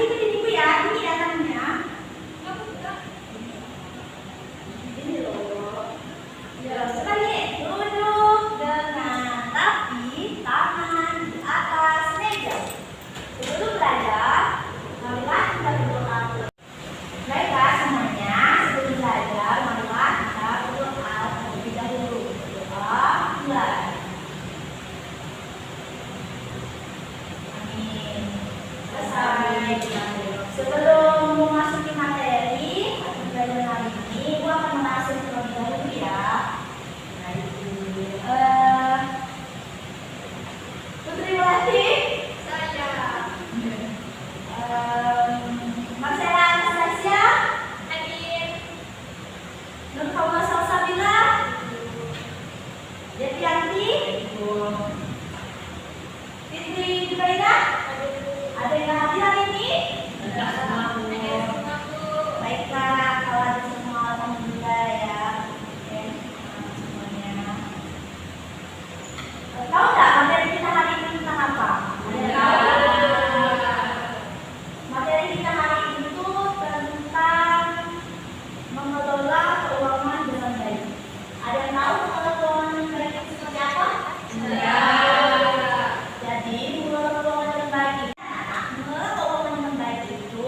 ikutin ibu ya, ini ya tangannya. Ini loh. Ya, sekali duduk dengan rapi, tangan di atas meja. Sebelum belajar, marilah kita berdoa. Baiklah semuanya, sebelum belajar, marilah kita berdoa terlebih dahulu. Berdoa, mulai. Amin. Selesai. Sebelum memasuki materi atau pelajaran hari ini, Ibu akan mengaksir terlebih dahulu ya. Nah, Ibu. Putri Melati. Saya. Marcella Anastasia. Hadir. Nur Fauzah Salsabila. Devianti. Fitri Jubaida. Ada yang hadir hari ini? Baiklah, kalau ada semua alhamdulillah ya. Oke, semuanya. Tahu nggak materi kita hari ini tentang apa? Materi kita hari ini itu tentang mengelola keuangan dengan baik. Ada yang tahu mengelola keuangan dengan baik itu seperti apa? Ya. Jadi mengelola keuangan dengan baik itu, mengelola keuangan dengan baik itu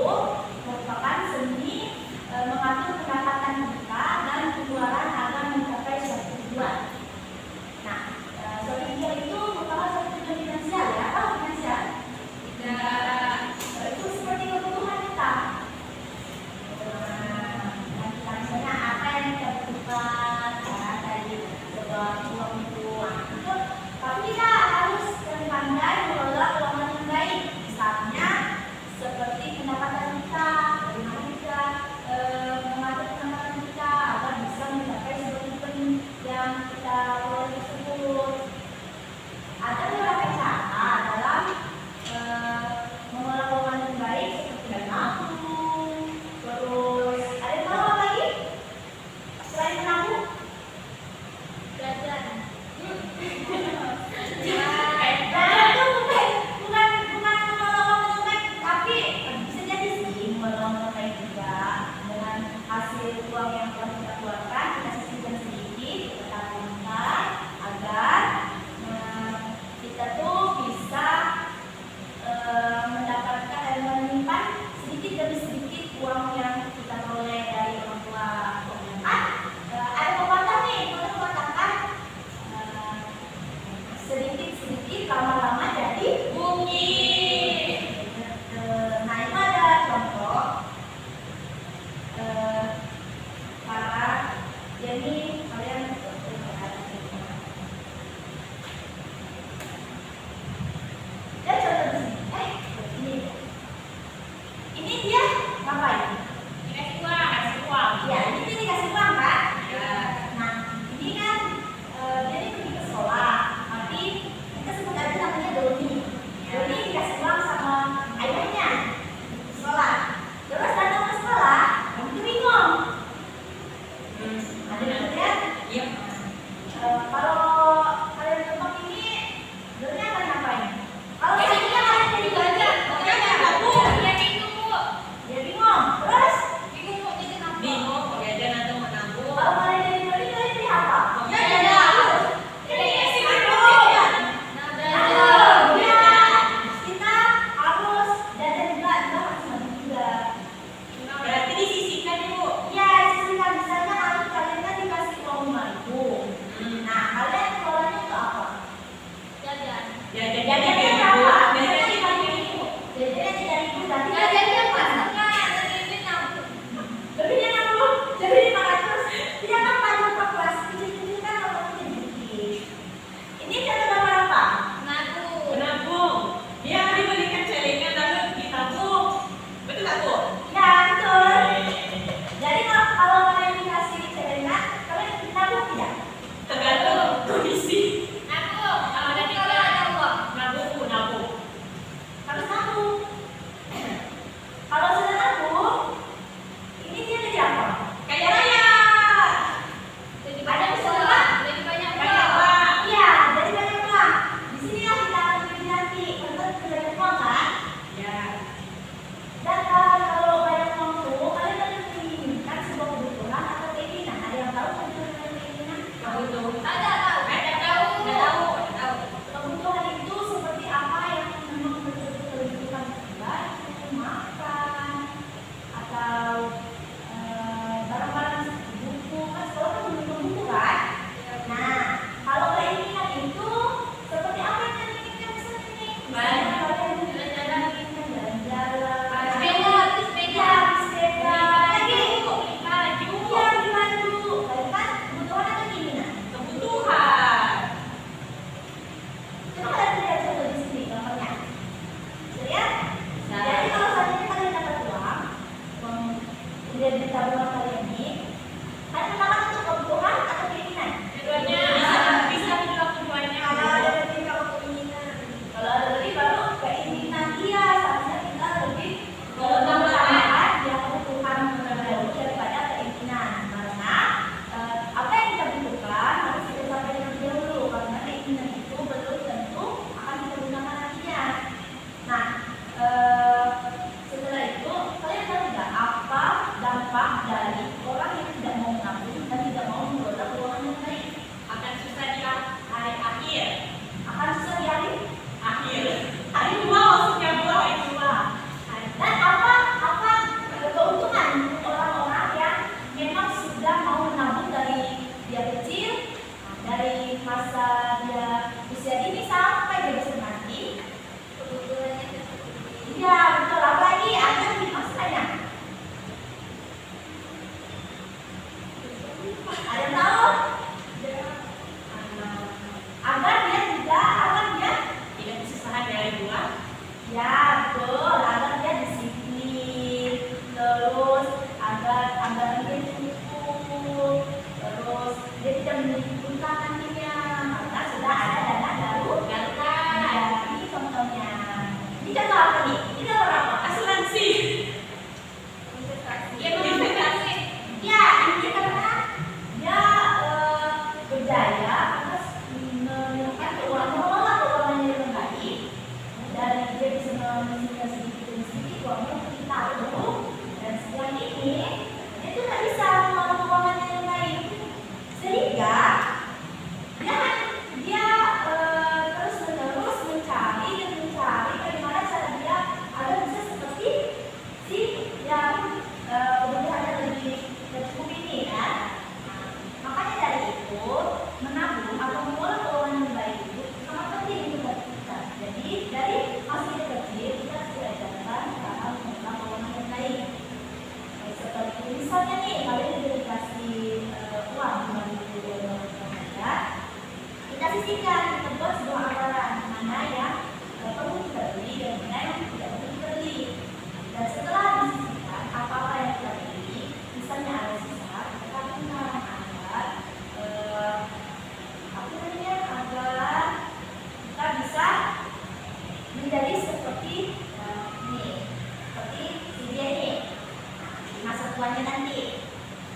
semuanya nanti.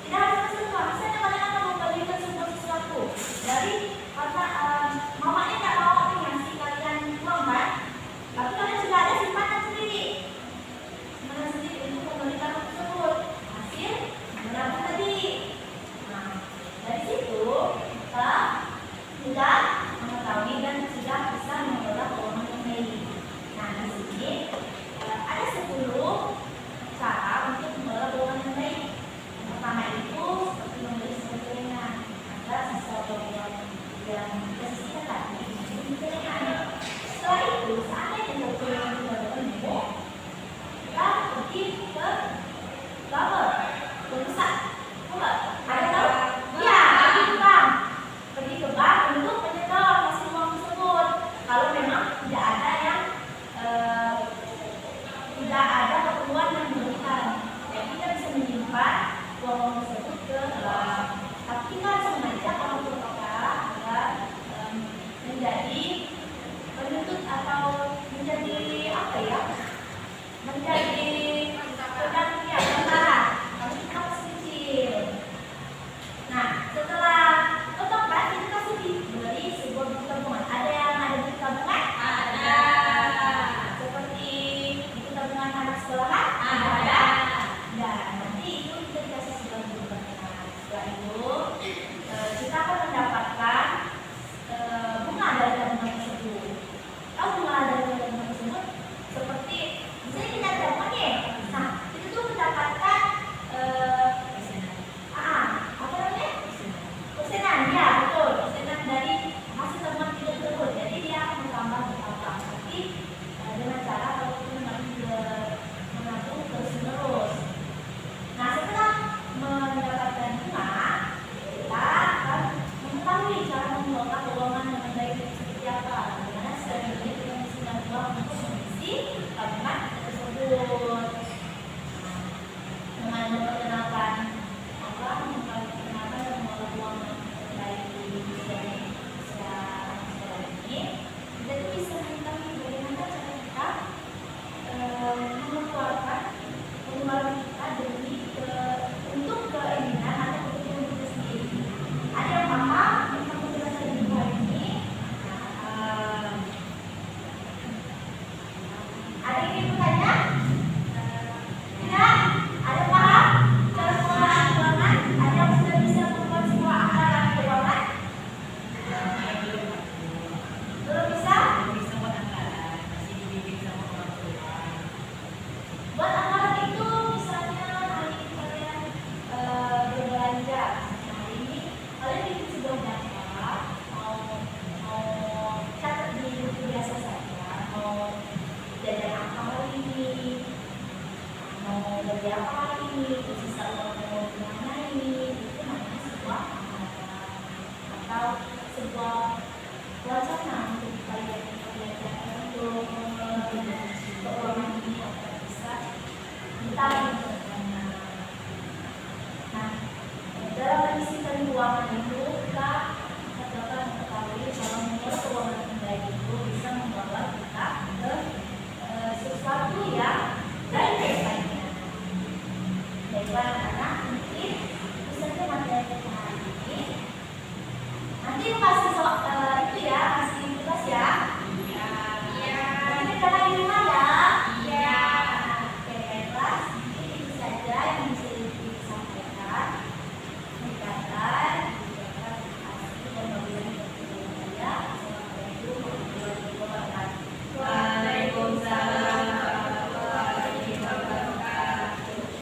Tidak harus kasih uang. Misalnya kalian akan membelikan sebuah sesuatu dari karena mamanya tidak mau ngasih kalian uang kan, tapi kalian sudah ada simpanan sendiri untuk membelikan hal tersebut. Hasil menabung tadi. Nah, dari situ kita sudah mengetahui dan sudah bisa mengelola keuangan yang baik. Nah, di sini ada 10 cara untuk mengelola keuangan yang baik. Yang pertama itu seperti membeli sesuatu ringan agar sesuatu yang kita sisihkan tadi menjadi ringan. Setelah itu, seandainya sesuatu yang tidak bertemu, kita pergi ke bubble, ke pusat. Ada tahu? Ya, pergi ke bank. Pergi ke bank untuk menyetor hasil uang tersebut. Kalau memang tidak ada yang tidak ada keperluan yang berlebihan, ya kita bisa menyimpan uang tersebut ke bank. Tapi kita harus mengajak orang tua kita agar menjadi penuntut atau menjadi apa ya? Menjadi penantara. Kalau kita masih kecil. Nah, setelah otobat itu kasih diberi sebuah buku tabungan. Ada yang ada buku tabungan? Ada. Seperti buku tabungan anak sekolahan? Ada. Nah, nanti itu kita dikasih sebuah buku tabungan. Setelah itu kita akan mendapatkan bunga dari tabungan tersebut. Tahu bunga dari tabungan tersebut? Seperti misalnya kita ada tabungan ya. Nah, itu tuh mendapatkan apa namanya? Persenan, ya betul. Persenan dari hasil tabungan kita tersebut. Jadi dia akan bertambah. Tapi dengan cara kalau kita menabung terus-menerus. Nah, setelah mendapatkan bunga, kita akan mengetahui cara mengelola keuangan dengan baik seperti apa. Bagaimana selanjutnya kita mengisikan uang untuk mengisi tabungan tersebut. Dengan memperkenalkan dan mengelola keuangan baik di usia sekolah ini, kita tuh bisa mengetahui bagaimana cara kita mengeluarkan pengeluaran kita demi untuk keinginan atau kebutuhan kita sendiri. Ada yang paham tentang penjelasan di bawah ini? Ada yang ingin bertanya? Tidak? Ada paham cara pengelolaan keuangan? Ada yang sudah bisa membuat sebuah anggaran keuangan? Belum bisa? Buat anggaran, masih dibimbing sama orang tua. Buat anggaran itu misalnya hari ini kalian berbelanja. Hari ini kalian bikin sebuah daftar, mau catat di buku biasa saja, mau jajan apa hari ini, mau beli apa hari ini, sisa uang mau kemana ini, itu namanya sebuah anggaran atau sebuah wacana untuk kalian untuk keuangan